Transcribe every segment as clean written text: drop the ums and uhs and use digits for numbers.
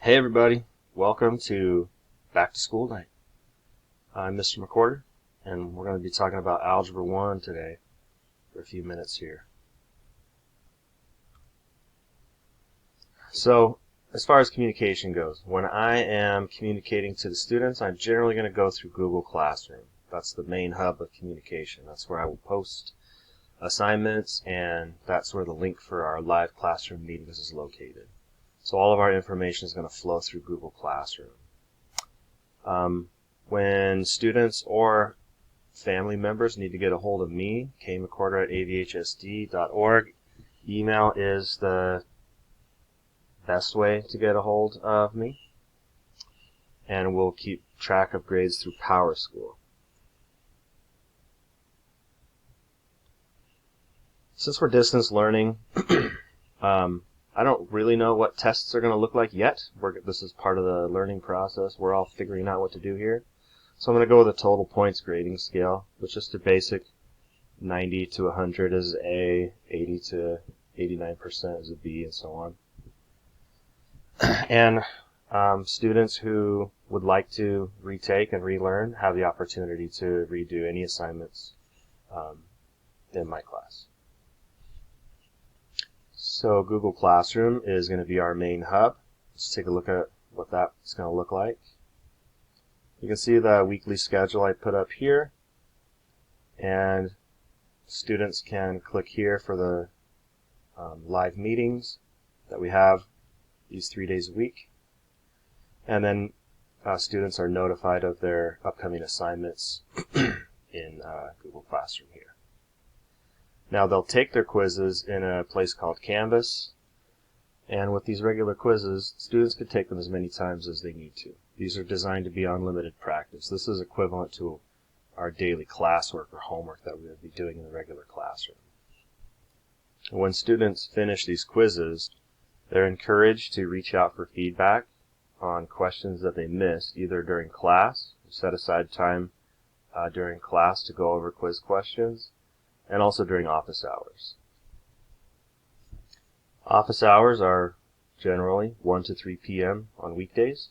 Hey everybody, welcome to Back to School Night. I'm Mr. McCorder, and we're going to be talking about Algebra 1 today for a few minutes here. So, as far as communication goes, when I am communicating to the students, I'm generally going to go through Google Classroom. That's the main hub of communication. That's where I will post assignments, and that's where the link for our live classroom meetings is located. So all of our information is going to flow through Google Classroom. When students or family members need to get a hold of me, kmccorder@avhsd.org, email is the best way to get a hold of me. And we'll keep track of grades through PowerSchool. Since we're distance learning, I don't really know what tests are going to look like yet. This is part of the learning process. We're all figuring out what to do here. So I'm going to go with a total points grading scale, which is the basic 90 to 100 is A, 80 to 89% is a B, and so on. And students who would like to retake and relearn have the opportunity to redo any assignments in my class. So Google Classroom is going to be our main hub. Let's take a look at what that's going to look like. You can see the weekly schedule I put up here, and students can click here for the live meetings that we have these 3 days a week, and then students are notified of their upcoming assignments in Google Classroom here. Now they'll take their quizzes in a place called Canvas, and with these regular quizzes, students can take them as many times as they need to. These are designed to be unlimited practice. This is equivalent to our daily classwork or homework that we would be doing in the regular classroom. When students finish these quizzes, they're encouraged to reach out for feedback on questions that they missed, either during class, set aside time during class to go over quiz questions, and also during office hours. Office hours are generally 1 to 3 p.m. on weekdays,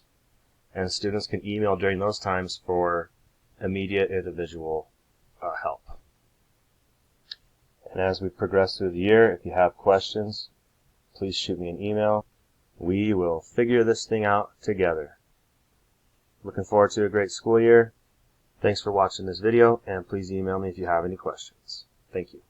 and students can email during those times for immediate individual help. And as we progress through the year, if you have questions, please shoot me an email. We will figure this thing out together. Looking forward to a great school year. Thanks for watching this video, and please email me if you have any questions. Thank you.